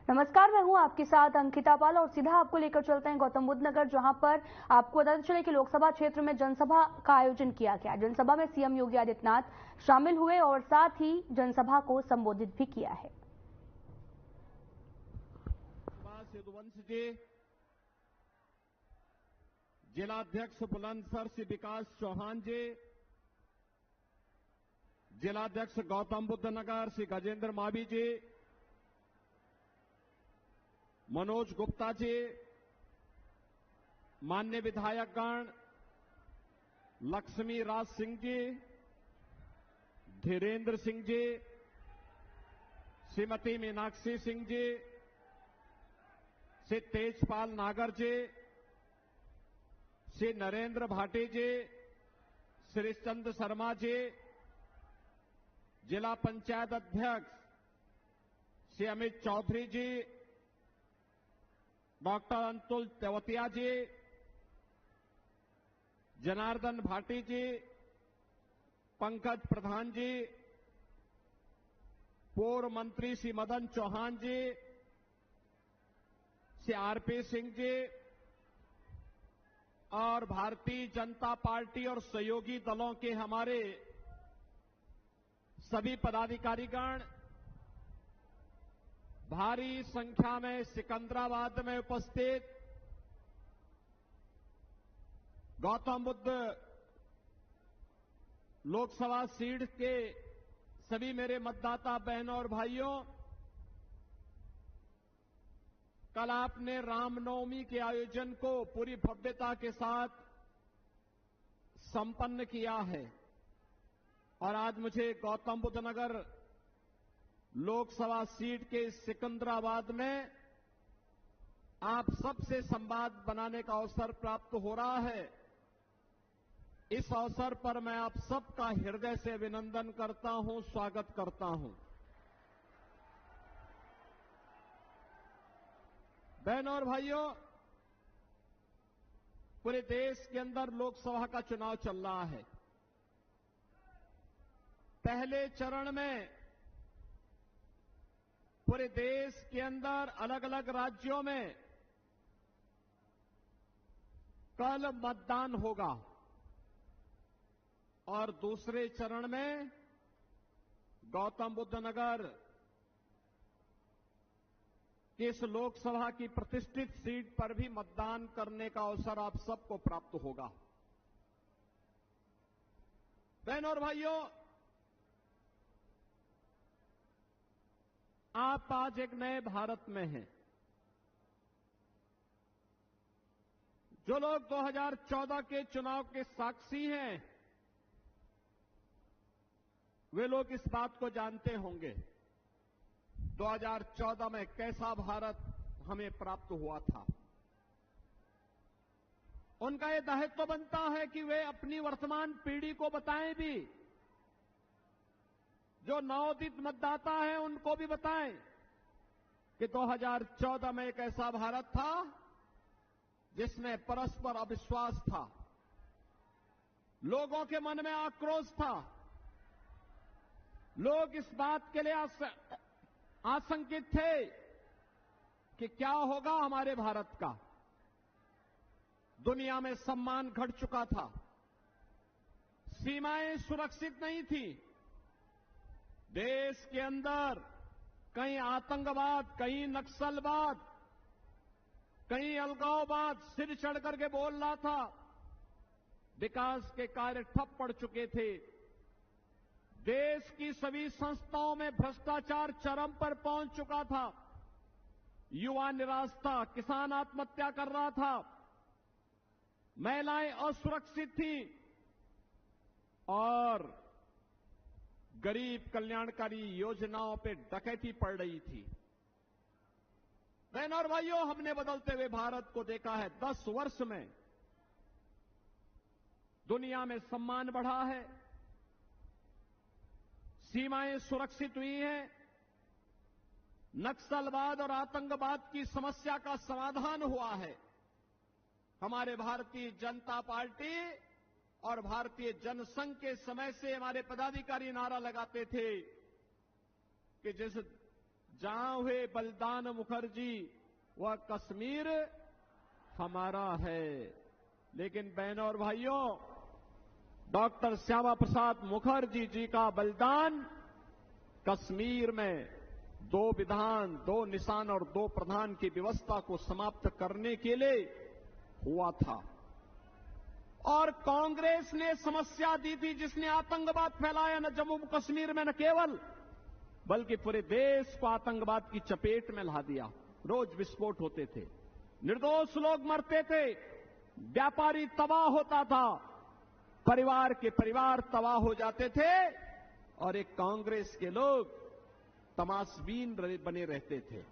नमस्कार, मैं हूं आपके साथ अंकिता पाल और सीधा आपको लेकर चलते हैं गौतम बुद्ध नगर, जहां पर आपको बताते चले कि लोकसभा क्षेत्र में जनसभा का आयोजन किया गया। जनसभा में सीएम योगी आदित्यनाथ शामिल हुए और साथ ही जनसभा को संबोधित भी किया है। यदुवंश जी, जिलाध्यक्ष बुलंदशहर श्री विकास चौहान जी, जिलाध्यक्ष गौतम बुद्ध नगर श्री गजेंद्र मावी जी, मनोज गुप्ता जी, माननीय विधायकगण लक्ष्मी राज सिंह जी, धीरेन्द्र सिंह जी, श्रीमती मीनाक्षी सिंह जी, श्री तेजपाल नागर जी, श्री नरेंद्र भाटी जी, श्री चंद शर्मा जी, जिला पंचायत अध्यक्ष श्री अमित चौधरी जी, डॉक्टर अंतुल तेवतिया जी, जनार्दन भाटी जी, पंकज प्रधान जी, पूर्व मंत्री श्री मदन चौहान जी, श्री आरपी सिंह जी और भारतीय जनता पार्टी और सहयोगी दलों के हमारे सभी पदाधिकारीगण भारी संख्या में सिकंदराबाद में उपस्थित गौतम बुद्ध लोकसभा सीट के सभी मेरे मतदाता बहनों और भाइयों, कल आपने रामनवमी के आयोजन को पूरी भव्यता के साथ संपन्न किया है और आज मुझे गौतम बुद्ध नगर लोकसभा सीट के सिकंदराबाद में आप सबसे संवाद बनाने का अवसर प्राप्त हो रहा है। इस अवसर पर मैं आप सबका हृदय से अभिनंदन करता हूं, स्वागत करता हूं। बहनों और भाइयों, पूरे देश के अंदर लोकसभा का चुनाव चल रहा है। पहले चरण में पूरे देश के अंदर अलग अलग राज्यों में कल मतदान होगा और दूसरे चरण में गौतम बुद्ध नगर की इस लोकसभा की प्रतिष्ठित सीट पर भी मतदान करने का अवसर आप सबको प्राप्त होगा। बहनों और भाइयों, आप आज एक नए भारत में हैं। जो लोग 2014 के चुनाव के साक्षी हैं, वे लोग इस बात को जानते होंगे 2014 में कैसा भारत हमें प्राप्त हुआ था। उनका यह दायित्व बनता है कि वे अपनी वर्तमान पीढ़ी को बताएं भी, जो नवोदित मतदाता हैं उनको भी बताएं कि 2014 में एक ऐसा भारत था जिसमें परस्पर अविश्वास था, लोगों के मन में आक्रोश था, लोग इस बात के लिए आशंकित थे कि क्या होगा हमारे भारत का। दुनिया में सम्मान घट चुका था, सीमाएं सुरक्षित नहीं थी, देश के अंदर कहीं आतंकवाद, कहीं नक्सलवाद, कहीं अलगाववाद सिर चढ़ करके बोल रहा था, विकास के कार्य ठप पड़ चुके थे, देश की सभी संस्थाओं में भ्रष्टाचार चरम पर पहुंच चुका था, युवा निराश था, किसान आत्महत्या कर रहा था, महिलाएं असुरक्षित थी और गरीब कल्याणकारी योजनाओं पे डकैती पड़ रही थी। बहनों और भाइयों, हमने बदलते हुए भारत को देखा है। 10 वर्ष में दुनिया में सम्मान बढ़ा है, सीमाएं सुरक्षित हुई हैं, नक्सलवाद और आतंकवाद की समस्या का समाधान हुआ है। हमारे भारतीय जनता पार्टी और भारतीय जनसंघ के समय से हमारे पदाधिकारी नारा लगाते थे कि जिस जहां हुए बलिदान मुखर्जी वह कश्मीर हमारा है। लेकिन बहनों और भाइयों, डॉक्टर श्यामा प्रसाद मुखर्जी जी का बलिदान कश्मीर में 2 विधान, 2 निशान और 2 प्रधान की व्यवस्था को समाप्त करने के लिए हुआ था। और कांग्रेस ने समस्या दी थी, जिसने आतंकवाद फैलाया न जम्मू कश्मीर में, न केवल बल्कि पूरे देश को आतंकवाद की चपेट में ला दिया। रोज विस्फोट होते थे, निर्दोष लोग मरते थे, व्यापारी तबाह होता था, परिवार के परिवार तबाह हो जाते थे, और एक कांग्रेस के लोग तमाशबीन बने रहते थे।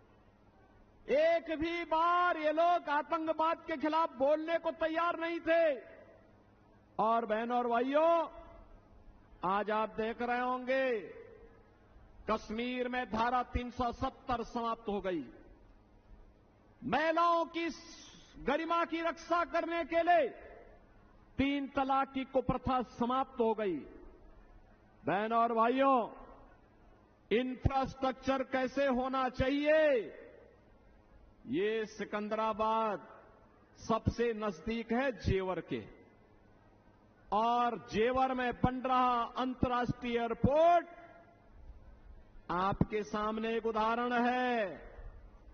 एक भी बार ये लोग आतंकवाद के खिलाफ बोलने को तैयार नहीं थे। और बहनों और भाइयों, आज आप देख रहे होंगे कश्मीर में धारा 370 समाप्त हो गई। महिलाओं की गरिमा की रक्षा करने के लिए 3 तलाक की कुप्रथा समाप्त हो गई। बहनों और भाइयों, इंफ्रास्ट्रक्चर कैसे होना चाहिए, ये सिकंदराबाद सबसे नजदीक है जेवर के, और जेवर में बन रहा अंतर्राष्ट्रीय एयरपोर्ट आपके सामने एक उदाहरण है।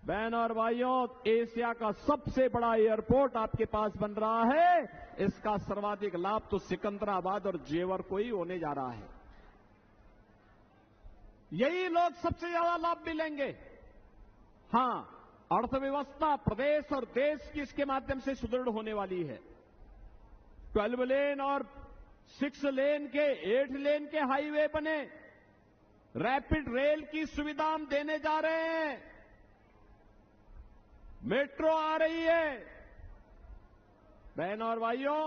बहनों और भाइयों, एशिया का सबसे बड़ा एयरपोर्ट आपके पास बन रहा है। इसका सर्वाधिक लाभ तो सिकंदराबाद और जेवर को ही होने जा रहा है। यही लोग सबसे ज्यादा लाभ भी लेंगे। हां, अर्थव्यवस्था प्रदेश और देश की इसके माध्यम से सुदृढ़ होने वाली है। 12 लेन और 6 लेन के 8 लेन के हाईवे बने, रैपिड रेल की सुविधा हम देने जा रहे हैं, मेट्रो आ रही है। बहनों और भाइयों,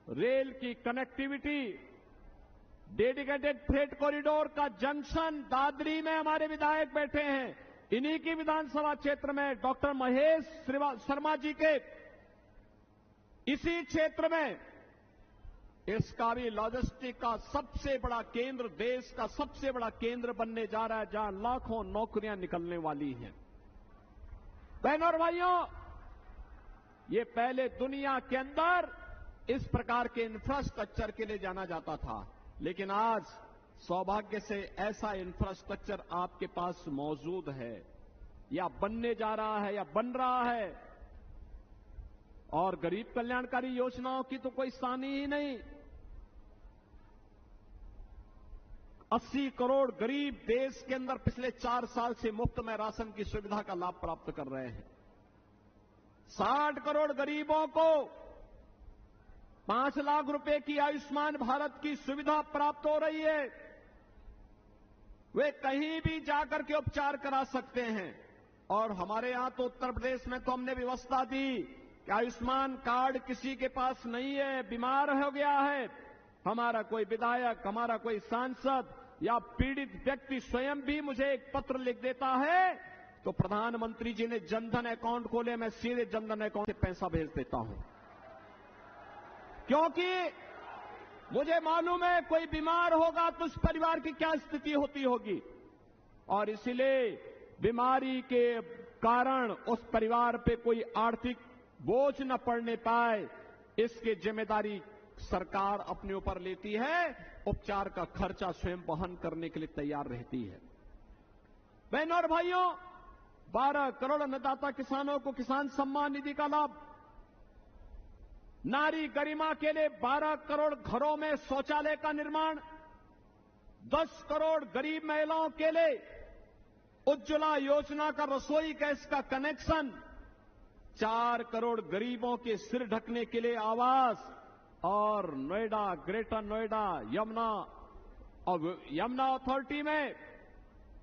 रेल की कनेक्टिविटी, डेडिकेटेड फ्रेट कॉरिडोर का जंक्शन दादरी में हमारे विधायक बैठे हैं, इन्हीं की विधानसभा क्षेत्र में डॉक्टर महेश शर्मा जी के इसी क्षेत्र में इसका भी लॉजिस्टिक का सबसे बड़ा केंद्र, देश का सबसे बड़ा केंद्र बनने जा रहा है, जहां लाखों नौकरियां निकलने वाली हैं। बहनों और भाइयों, ये पहले दुनिया के अंदर इस प्रकार के इंफ्रास्ट्रक्चर के लिए जाना जाता था, लेकिन आज सौभाग्य से ऐसा इंफ्रास्ट्रक्चर आपके पास मौजूद है, या बनने जा रहा है, या बन रहा है। और गरीब कल्याणकारी योजनाओं की तो कोई सानी ही नहीं। 80 करोड़ गरीब देश के अंदर पिछले 4 साल से मुफ्त में राशन की सुविधा का लाभ प्राप्त कर रहे हैं। 60 करोड़ गरीबों को 5 लाख रुपए की आयुष्मान भारत की सुविधा प्राप्त हो रही है। वे कहीं भी जाकर के उपचार करा सकते हैं। और हमारे यहां तो उत्तर प्रदेश में तो हमने व्यवस्था दी कि आयुष्मान कार्ड किसी के पास नहीं है, बीमार हो गया है, हमारा कोई विधायक, हमारा कोई सांसद या पीड़ित व्यक्ति स्वयं भी मुझे एक पत्र लिख देता है, तो प्रधानमंत्री जी ने जनधन अकाउंट खोले, मैं सीधे जनधन अकाउंट से पैसा भेज देता हूं। क्योंकि मुझे मालूम है कोई बीमार होगा तो उस परिवार की क्या स्थिति होती होगी, और इसलिए बीमारी के कारण उस परिवार पे कोई आर्थिक बोझ न पड़ने पाए, इसकी जिम्मेदारी सरकार अपने ऊपर लेती है। उपचार का खर्चा स्वयं वहन करने के लिए तैयार रहती है। बहनों और भाइयों, 12 करोड़ अन्नदाता किसानों को किसान सम्मान निधि का लाभ, नारी गरिमा के लिए 12 करोड़ घरों में शौचालय का निर्माण, 10 करोड़ गरीब महिलाओं के लिए उज्ज्वला योजना का रसोई गैस का कनेक्शन, 4 करोड़ गरीबों के सिर ढकने के लिए आवास, और नोएडा, ग्रेटर नोएडा, यमुना अथॉरिटी में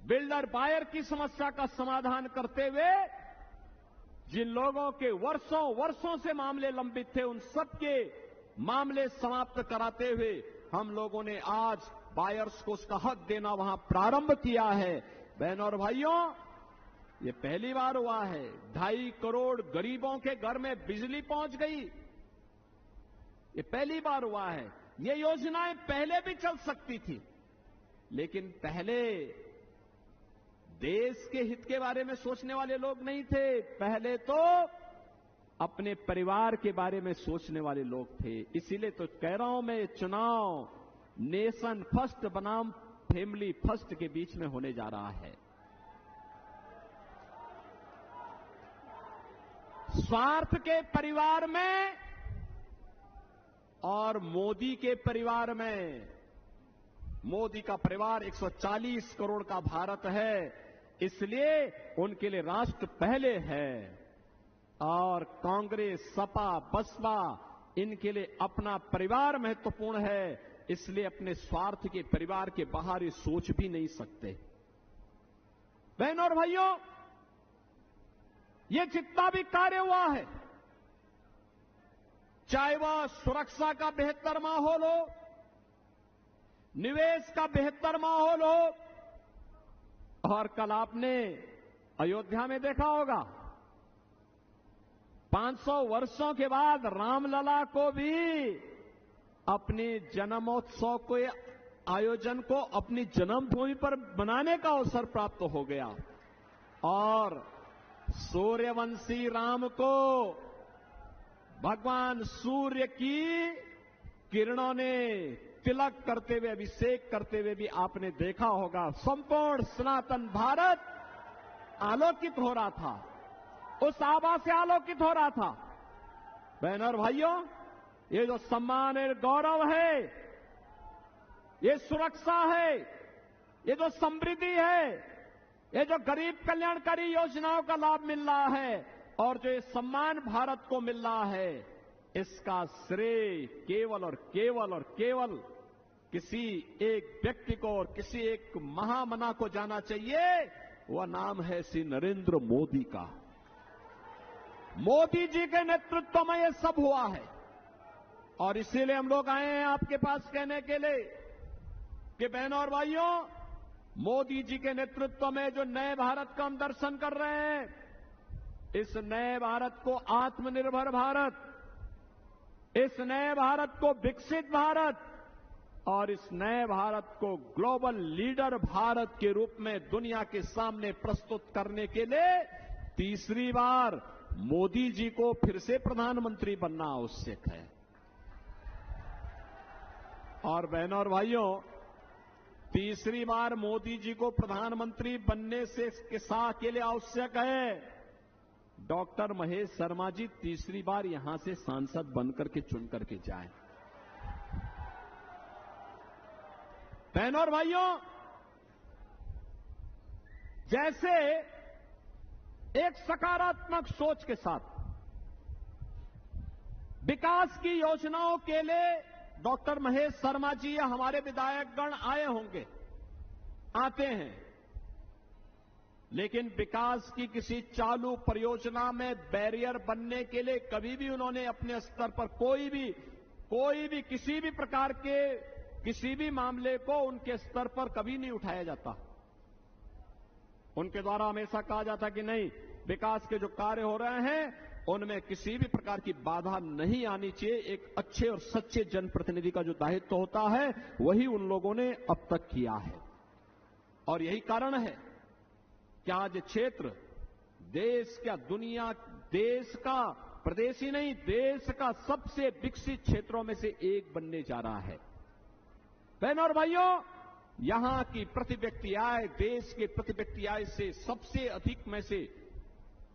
बिल्डर बायर की समस्या का समाधान करते हुए जिन लोगों के वर्षों से मामले लंबित थे, उन सबके मामले समाप्त कराते हुए हम लोगों ने आज बायर्स को उसका हक देना वहां प्रारंभ किया है। बहनों और भाइयों, ये पहली बार हुआ है। 2.5 करोड़ गरीबों के घर में बिजली पहुंच गई, ये पहली बार हुआ है। ये योजनाएं पहले भी चल सकती थी, लेकिन पहले देश के हित के बारे में सोचने वाले लोग नहीं थे, पहले तो अपने परिवार के बारे में सोचने वाले लोग थे। इसीलिए तो कह रहा हूं मैं, चुनाव नेशन फर्स्ट बनाम फैमिली फर्स्ट के बीच में होने जा रहा है। स्वार्थ के परिवार में और मोदी के परिवार में, मोदी का परिवार 140 करोड़ का भारत है, इसलिए उनके लिए राष्ट्र पहले है, और कांग्रेस, सपा, बसपा इनके लिए अपना परिवार महत्वपूर्ण है, इसलिए अपने स्वार्थ के परिवार के बाहर ये सोच भी नहीं सकते। बहनों और भाइयों, ये जितना भी कार्य हुआ है, चाहे वह सुरक्षा का बेहतर माहौल हो, निवेश का बेहतर माहौल हो, और कल आपने अयोध्या में देखा होगा 500 वर्षों के बाद रामलला को भी अपने जन्मोत्सव के आयोजन को अपनी जन्मभूमि पर बनाने का अवसर प्राप्त हो गया, और सूर्यवंशी राम को भगवान सूर्य की किरणों ने तिलक करते हुए, अभिषेक करते हुए भी आपने देखा होगा। संपूर्ण सनातन भारत आलोकित हो रहा था, उस आभा से आलोकित हो रहा था। बहनों और भाइयों, ये जो सम्मान और गौरव है, ये सुरक्षा है, ये जो समृद्धि है, ये जो गरीब कल्याणकारी योजनाओं का लाभ मिल रहा है, और जो ये सम्मान भारत को मिल रहा है, इसका श्रेय केवल और केवल और केवल किसी एक व्यक्ति को और किसी एक महामना को जाना चाहिए। वह नाम है श्री नरेंद्र मोदी का। मोदी जी के नेतृत्व में यह सब हुआ है, और इसीलिए हम लोग आए हैं आपके पास कहने के लिए कि बहनों और भाइयों, मोदी जी के नेतृत्व में जो नए भारत का हम दर्शन कर रहे हैं, इस नए भारत को आत्मनिर्भर भारत, इस नए भारत को विकसित भारत, और इस नए भारत को ग्लोबल लीडर भारत के रूप में दुनिया के सामने प्रस्तुत करने के लिए तीसरी बार मोदी जी को फिर से प्रधानमंत्री बनना आवश्यक है। और बहनों और भाइयों, तीसरी बार मोदी जी को प्रधानमंत्री बनने से के लिए आवश्यक है डॉक्टर महेश शर्मा जी तीसरी बार यहां से सांसद बनकर के चुन करके जाएं। बहनों और भाइयों, जैसे एक सकारात्मक सोच के साथ विकास की योजनाओं के लिए डॉक्टर महेश शर्मा जी या हमारे विधायकगण आए होंगे, आते हैं, लेकिन विकास की किसी चालू परियोजना में बैरियर बनने के लिए कभी भी उन्होंने अपने स्तर पर कोई भी किसी भी प्रकार के किसी भी मामले को उनके स्तर पर कभी नहीं उठाया जाता। उनके द्वारा हमेशा कहा जाता कि नहीं, विकास के जो कार्य हो रहे हैं उनमें किसी भी प्रकार की बाधा नहीं आनी चाहिए। एक अच्छे और सच्चे जनप्रतिनिधि का जो दायित्व होता है वही उन लोगों ने अब तक किया है, और यही कारण है कि आज क्षेत्र देश का, दुनिया, देश का, प्रदेश ही नहीं देश का सबसे विकसित क्षेत्रों में से एक बनने जा रहा है। बहनों और भाइयों, यहां की प्रति व्यक्ति आय, देश के प्रति व्यक्ति आय से सबसे अधिक में से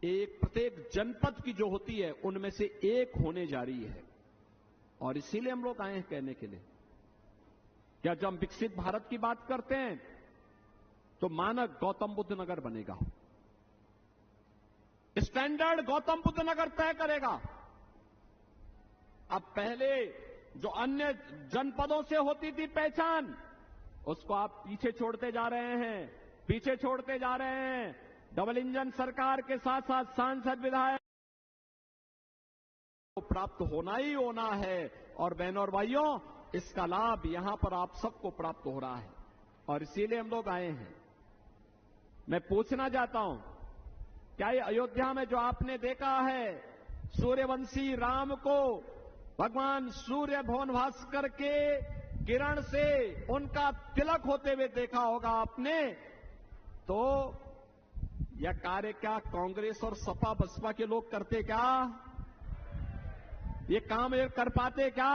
एक प्रत्येक जनपद की जो होती है उनमें से एक होने जा रही है। और इसीलिए हम लोग आए हैं कहने के लिए क्या जब हम विकसित भारत की बात करते हैं तो मानक गौतम बुद्ध नगर बनेगा, स्टैंडर्ड गौतम बुद्ध नगर तय करेगा। अब पहले जो अन्य जनपदों से होती थी पहचान, उसको आप पीछे छोड़ते जा रहे हैं, पीछे छोड़ते जा रहे हैं। डबल इंजन सरकार के साथ साथ सांसद विधायक को प्राप्त होना ही होना है। और बहनों और भाइयों, इसका लाभ यहां पर आप सबको प्राप्त हो रहा है, और इसीलिए हम लोग आए हैं। मैं पूछना चाहता हूं, क्या ये अयोध्या में जो आपने देखा है सूर्यवंशी राम को भगवान सूर्य भवन भास्कर के किरण से उनका तिलक होते हुए देखा होगा आपने, तो यह कार्य क्या कांग्रेस और सपा बसपा के लोग करते क्या? ये काम ये कर पाते क्या?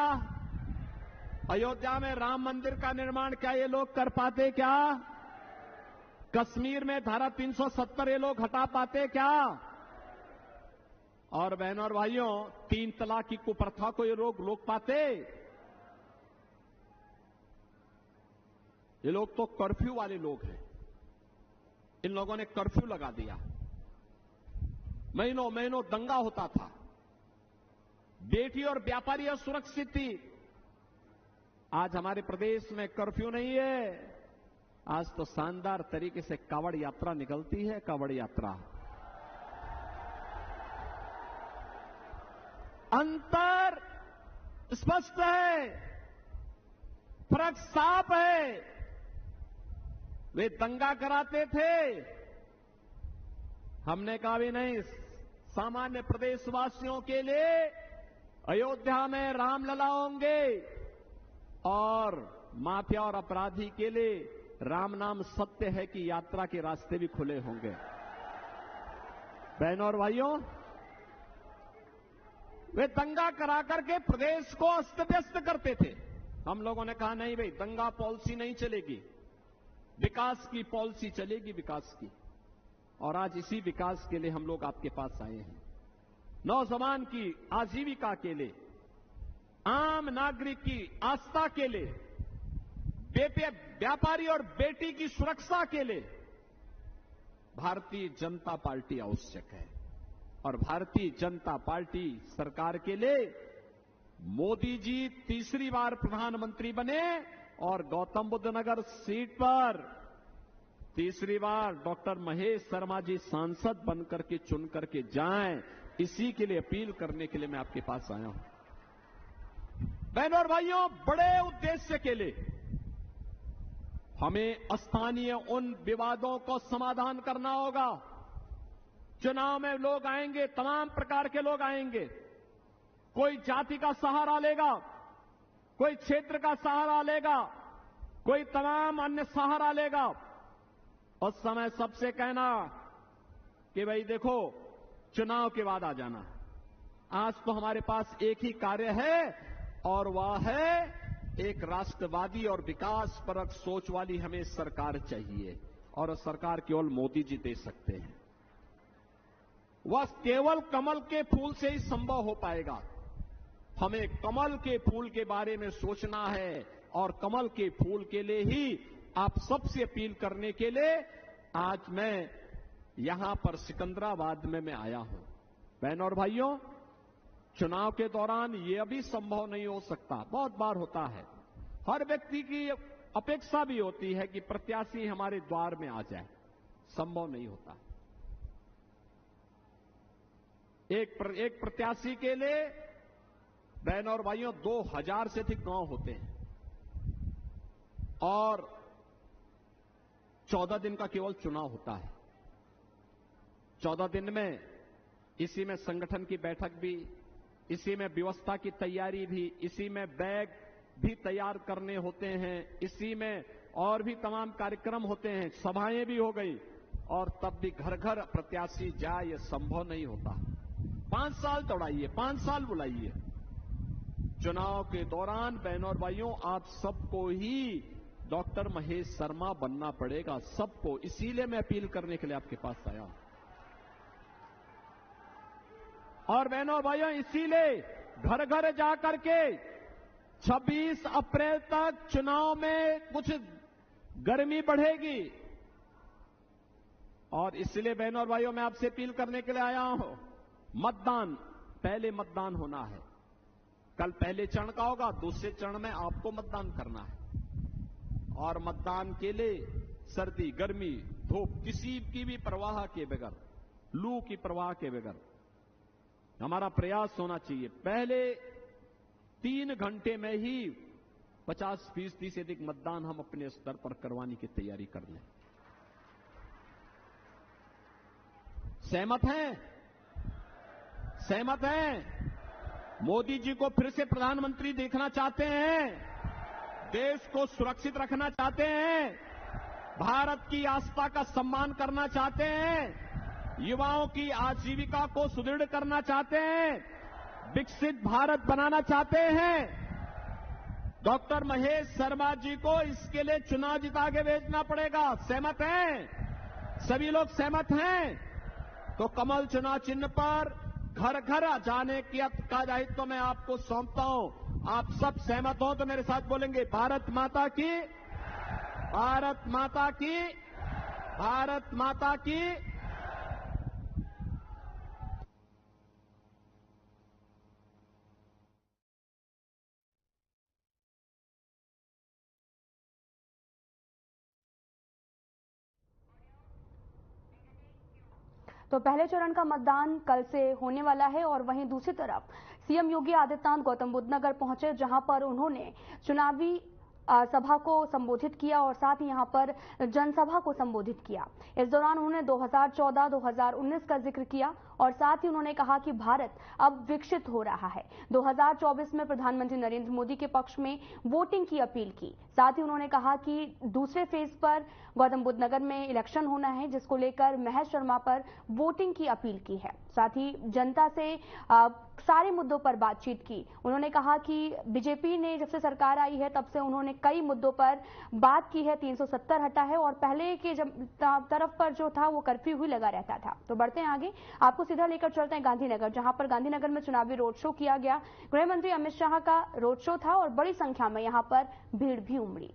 अयोध्या में राम मंदिर का निर्माण क्या ये लोग कर पाते क्या? कश्मीर में धारा 370 ये लोग हटा पाते क्या? और बहनों और भाइयों, 3 तलाक की कुप्रथा को ये लोग रोक पाते? ये लोग तो कर्फ्यू वाले लोग हैं। इन लोगों ने कर्फ्यू लगा दिया। महीनों महीनों दंगा होता था। बेटी और व्यापारी असुरक्षित थी। आज हमारे प्रदेश में कर्फ्यू नहीं है। आज तो शानदार तरीके से कावड़ यात्रा निकलती है। कावड़ यात्रा अंतर स्पष्ट है, फर्क साफ है। वे दंगा कराते थे, हमने कहा भी नहीं। सामान्य प्रदेशवासियों के लिए अयोध्या में रामलला होंगे और माफिया और अपराधी के लिए राम नाम सत्य है कि यात्रा के रास्ते भी खुले होंगे। बहनों और भाइयों, वे दंगा करा करके प्रदेश को अस्त व्यस्त करते थे। हम लोगों ने कहा नहीं भाई, दंगा पॉलिसी नहीं चलेगी, विकास की पॉलिसी चलेगी, विकास की। और आज इसी विकास के लिए हम लोग आपके पास आए हैं। नौजवान की आजीविका के लिए, आम नागरिक की आस्था के लिए, व्यापारी और बेटी की सुरक्षा के लिए भारतीय जनता पार्टी आवश्यक है। और भारतीय जनता पार्टी सरकार के लिए मोदी जी तीसरी बार प्रधानमंत्री बने और गौतम बुद्ध नगर सीट पर तीसरी बार डॉक्टर महेश शर्मा जी सांसद बनकर के चुन करके जाएं, इसी के लिए अपील करने के लिए मैं आपके पास आया हूं। बहनों और भाइयों, बड़े उद्देश्य के लिए हमें स्थानीय उन विवादों को समाधान करना होगा। चुनाव में लोग आएंगे, तमाम प्रकार के लोग आएंगे। कोई जाति का सहारा लेगा, कोई क्षेत्र का सहारा लेगा, कोई तमाम अन्य सहारा लेगा। उस समय सबसे कहना कि भाई देखो, चुनाव के बाद आ जाना। आज तो हमारे पास एक ही कार्य है और वह है एक राष्ट्रवादी और विकास परक सोच वाली हमें सरकार चाहिए। और सरकार केवल मोदी जी दे सकते हैं। वह केवल कमल के फूल से ही संभव हो पाएगा। हमें कमल के फूल के बारे में सोचना है और कमल के फूल के लिए ही आप सबसे अपील करने के लिए आज मैं यहां पर सिकंदराबाद में मैं आया हूं। बहनों और भाइयों, चुनाव के दौरान यह भी संभव नहीं हो सकता, बहुत बार होता है। हर व्यक्ति की अपेक्षा भी होती है कि प्रत्याशी हमारे द्वार में आ जाए, संभव नहीं होता। एक प्रत्याशी के लिए बहनों और भाइयों 2000 से अधिक गांव होते हैं और 14 दिन का केवल चुनाव होता है। 14 दिन में इसी में संगठन की बैठक भी, इसी में व्यवस्था की तैयारी भी, इसी में बैग भी तैयार करने होते हैं, इसी में और भी तमाम कार्यक्रम होते हैं, सभाएं भी हो गई और तब भी घर घर प्रत्याशी जाए, यह संभव नहीं होता। 5 साल दौड़ाइए, 5 साल बुलाइए। चुनाव के दौरान बहनों और भाइयों, आप सबको ही डॉक्टर महेश शर्मा बनना पड़ेगा, सबको। इसीलिए मैं अपील करने के लिए आपके पास आया हूं। और बहनों और भाइयों, इसीलिए घर घर जाकर के 26 अप्रैल तक चुनाव में कुछ गर्मी बढ़ेगी और इसलिए बहनों और भाइयों, मैं आपसे अपील करने के लिए आया हूं। मतदान, पहले मतदान होना है। कल पहले चरण का होगा, दूसरे चरण में आपको मतदान करना है। और मतदान के लिए सर्दी, गर्मी, धूप, किसी की भी परवाह के बगैर, लू की परवाह के बगैर हमारा प्रयास होना चाहिए। पहले 3 घंटे में ही 50% से अधिक मतदान हम अपने स्तर पर करवाने की तैयारी कर लें। सहमत हैं? सहमत हैं? मोदी जी को फिर से प्रधानमंत्री देखना चाहते हैं? देश को सुरक्षित रखना चाहते हैं? भारत की आस्था का सम्मान करना चाहते हैं? युवाओं की आजीविका को सुदृढ़ करना चाहते हैं, विकसित भारत बनाना चाहते हैं। डॉक्टर महेश शर्मा जी को इसके लिए चुनाव जिता के भेजना पड़ेगा। सहमत हैं? सभी लोग सहमत हैं? तो कमल चुनाव चिन्ह पर घर घर जाने का दायित्व मैं आपको सौंपता हूं। आप सब सहमत हो तो मेरे साथ बोलेंगे, भारत माता की, भारत माता की, भारत माता की। तो पहले चरण का मतदान कल से होने वाला है और वहीं दूसरी तरफ सीएम योगी आदित्यनाथ गौतम बुद्ध नगर पहुंचे, जहां पर उन्होंने चुनावी सभा को संबोधित किया और साथ ही यहां पर जनसभा को संबोधित किया। इस दौरान उन्होंने 2014-2019 का जिक्र किया और साथ ही उन्होंने कहा कि भारत अब विकसित हो रहा है। 2024 में प्रधानमंत्री नरेंद्र मोदी के पक्ष में वोटिंग की अपील की। साथ ही उन्होंने कहा कि दूसरे फेज पर गौतम बुद्ध नगर में इलेक्शन होना है, जिसको लेकर महेश शर्मा पर वोटिंग की अपील की है। साथ ही जनता से सारे मुद्दों पर बातचीत की। उन्होंने कहा कि बीजेपी ने जब से सरकार आई है तब से उन्होंने कई मुद्दों पर बात की है। 370 हटा है और पहले के तरफ पर जो था वो कर्फ्यू ही लगा रहता था। तो बढ़ते हैं आगे, आपको सीधा लेकर चलते हैं गांधीनगर, जहां पर गांधीनगर में चुनावी रोड शो किया गया। गृह मंत्री अमित शाह का रोड शो था और बड़ी संख्या में यहां पर भीड़ भी उमड़ी।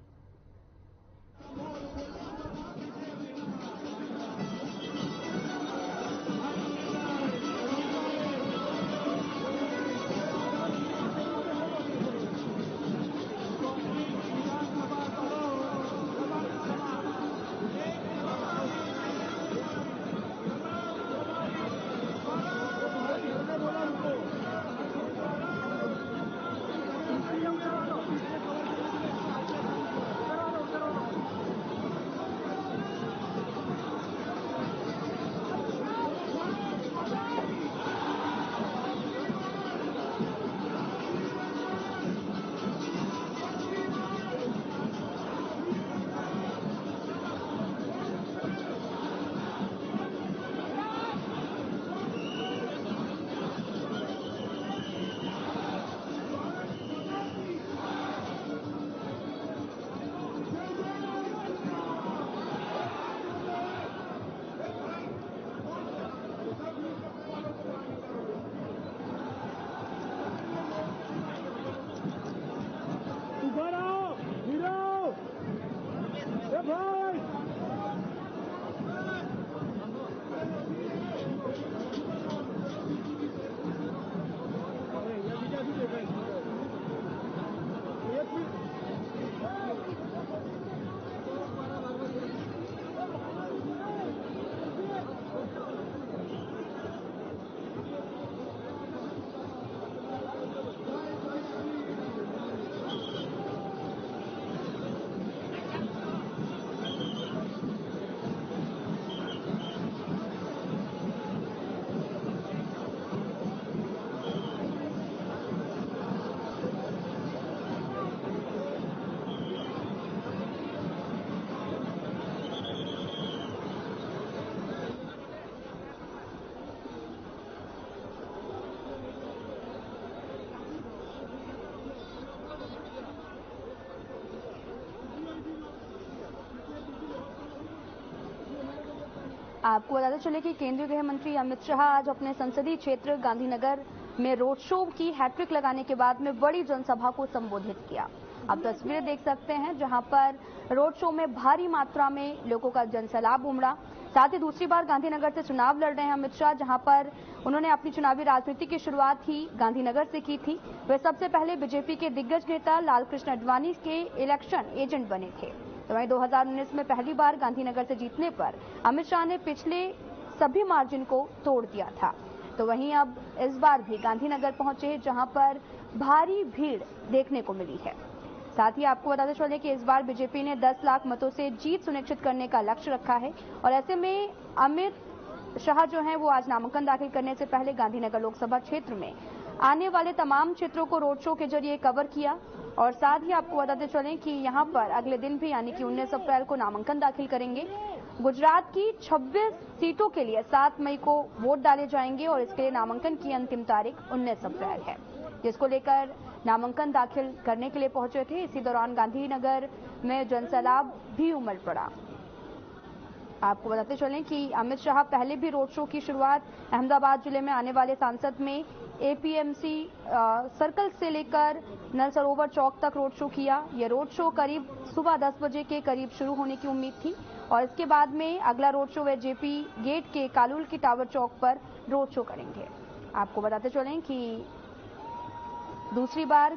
आपको बताते चले कि केंद्रीय गृह मंत्री अमित शाह आज अपने संसदीय क्षेत्र गांधीनगर में रोड शो की हैट्रिक लगाने के बाद में बड़ी जनसभा को संबोधित किया। आप तस्वीरें देख सकते हैं जहां पर रोड शो में भारी मात्रा में लोगों का जनसैलाब उमड़ा। साथ ही दूसरी बार गांधीनगर से चुनाव लड़ रहे हैं अमित शाह, जहां पर उन्होंने अपनी चुनावी राजनीति की शुरुआत ही गांधीनगर से की थी। वे सबसे पहले बीजेपी के दिग्गज नेता लालकृष्ण आडवाणी के इलेक्शन एजेंट बने थे। तो वहीं 2019 में पहली बार गांधीनगर से जीतने पर अमित शाह ने पिछले सभी मार्जिन को तोड़ दिया था। तो वहीं अब इस बार भी गांधीनगर पहुंचे, जहां पर भारी भीड़ देखने को मिली है। साथ ही आपको बताते चले कि इस बार बीजेपी ने 10 लाख मतों से जीत सुनिश्चित करने का लक्ष्य रखा है और ऐसे में अमित शाह जो हैं वो आज नामांकन दाखिल करने से पहले गांधीनगर लोकसभा क्षेत्र में आने वाले तमाम क्षेत्रों को रोड शो के जरिए कवर किया। और साथ ही आपको बताते चलें कि यहां पर अगले दिन भी यानी कि 19 अप्रैल को नामांकन दाखिल करेंगे गुजरात की 26 सीटों के लिए 7 मई को वोट डाले जाएंगे और इसके लिए नामांकन की अंतिम तारीख 19 अप्रैल है, जिसको लेकर नामांकन दाखिल करने के लिए पहुंचे थे। इसी दौरान गांधीनगर में जनसैलाब भी उमड़ पड़ा। आपको बताते चलें कि अमित शाह पहले भी रोड शो की शुरुआत अहमदाबाद जिले में आने वाले सांसद में एपीएमसी सर्कल से लेकर नल सरोवर चौक तक रोड शो किया। यह रोड शो करीब सुबह 10 बजे के करीब शुरू होने की उम्मीद थी और इसके बाद में अगला रोड शो वे जेपी गेट के कालुल की टावर चौक पर रोड शो करेंगे। आपको बताते चलें कि दूसरी बार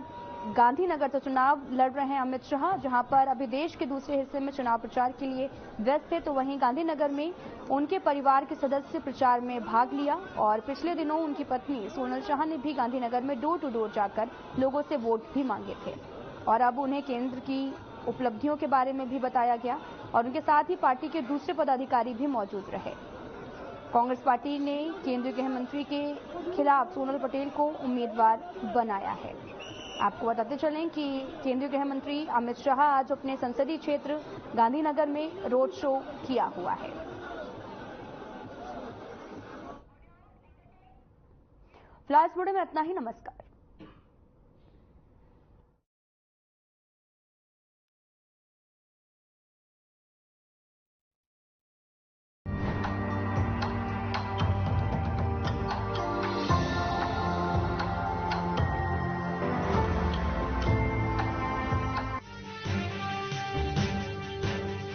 गांधीनगर से चुनाव लड़ रहे हैं अमित शाह, जहां पर अभी देश के दूसरे हिस्से में चुनाव प्रचार के लिए व्यस्त थे, तो वहीं गांधीनगर में उनके परिवार के सदस्य प्रचार में भाग लिया और पिछले दिनों उनकी पत्नी सोनल शाह ने भी गांधीनगर में डोर टू डोर जाकर लोगों से वोट भी मांगे थे और अब उन्हें केंद्र की उपलब्धियों के बारे में भी बताया गया और उनके साथ ही पार्टी के दूसरे पदाधिकारी भी मौजूद रहे। कांग्रेस पार्टी ने केंद्रीय गृह मंत्री के खिलाफ सोनल पटेल को उम्मीदवार बनाया है। आपको बताते चलें कि केंद्रीय गृह मंत्री अमित शाह आज अपने संसदीय क्षेत्र गांधीनगर में रोड शो किया हुआ है। फिलहाल इस वीडियो में इतना ही। नमस्कार।